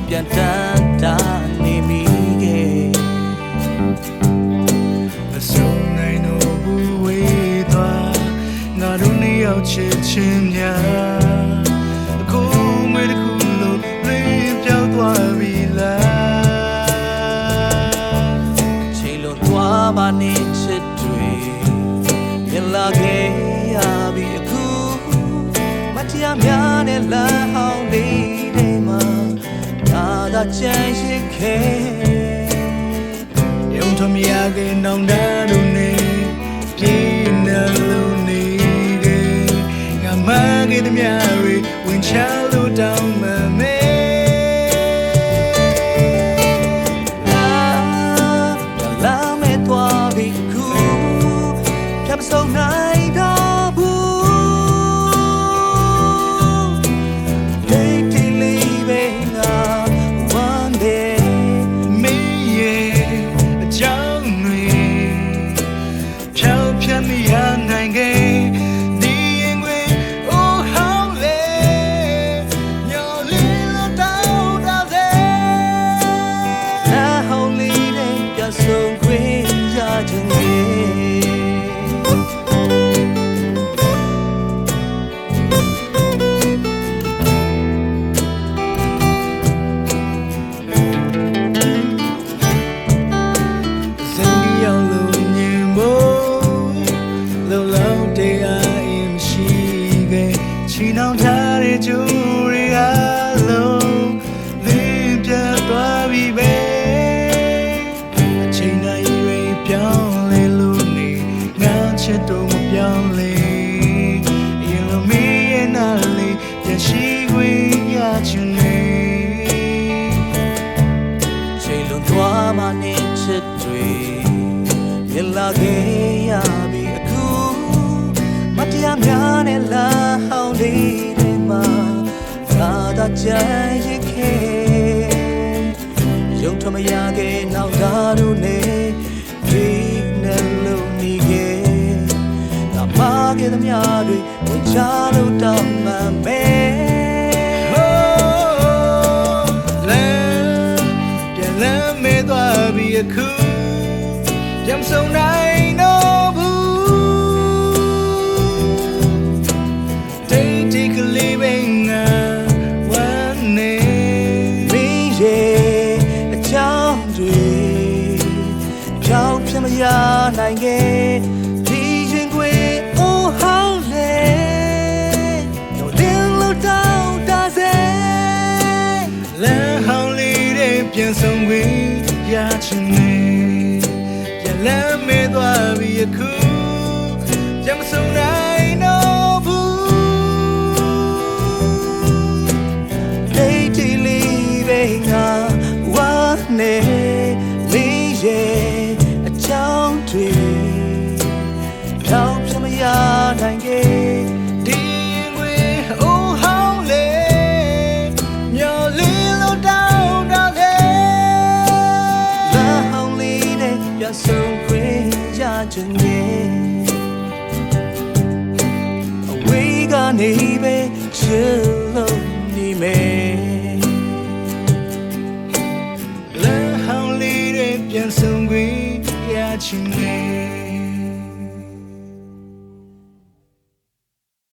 ပြန်တန်းတာနေမိခဲ့မဆုံးနိုင်တော့ဘူးဝေးသွားငါတို့နှစ်ယောက်ချစ်ချင်းများအခုမွေးတစ်ခုလုံးလင်းပြောင်းသွားပြီလားချိန်လွန်သွားပါနေချစ်တွေမြင်လာခဲ့ရပြီအခုမတရားများနဲ့လမ်းဟောင်းလေးတွေမှာဒါသာချမ်းရှိခဲ့ယုံထမရခဲ့နောင်တတို့နေပြင်းနေလို့နေခဲ့ငါမခဲ့တဲ့မြတွေဝင်ချလို့တောင်းမမဲလာမဲ့သွားပြီခုဖြတ်မဆုံးနိုင်တော့ဘူးတိတ်တိလေးပဲငါ one day မင်းရဲ့အကြောင်းတွေဖြောင်းဖြတ်မရနိုင်ခဲ့ဒီရင်ခွေအိုးဟောင်းလေညော်လေးလို့တောင်းတာစေနာဟောင်းလေးနဲ့ပြဆုံးခွင့်ရခြင်းချီနှောင်ထားတဲ့ကြိုးတွေအားလုံးလင်းပြတ်သွားပြီပဲအချိန်တိုင်းတွေပြောင်းလဲလို့နေငါချစ်တော့မပြောင်းလဲရင်လိုမင်းရဲ့နာလေးပြန်ရှိခွင့်ရချင်နေချိန်လွန်သွားမှနေချစ်တွေမြင်လာခဲ့ရပြီအခုမတရားများနဲ့လာဟောင်းလေးတွေမှာသာသာကြံရခဲ့ယုံထမရခဲ့နောက်သားတို့နဲ့ဒီနဲ့လို့နေခဲ့ငါမှားခဲ့သမျှတွေဝင်ချလို့တောင်းမှမဲပြန်လမ်းမဲသွားပြီအခုပြန်ဆုံနိုင်တော့ဘူးလေးပဲငါဝမ်းနေမင်းရဲ့အချောင်းတွေဖြောင်းပြမရနိုင်ခဲ့ဒီရင်ခွေအိုးဟောင်းလေတော့လင်းလို့တောင်းတာစေလမ်းဟောင်းလေးတွေပြန်ဆုံးခွင့်ရချင်နေပြန်လမ်းမဲသွားပြီအခုပြန်မဆုံးနိုင်တော့ဘူးဝမ်းနေမင်းရဲ့အချောင်းတွေဖြောင်းပြမရနိုင်ခဲ့ဒီငွေအိုးဟောင်းလေမျော်လင်းလို့တောင်းတာလေလာဟောင်းလေးနဲ့ပြဆုံးခွင့်ရချင်ရဲ့အဝေးကနေပဲချစ်လို့နေမယ်ပြန်ဆုံးခွင့်ရချင်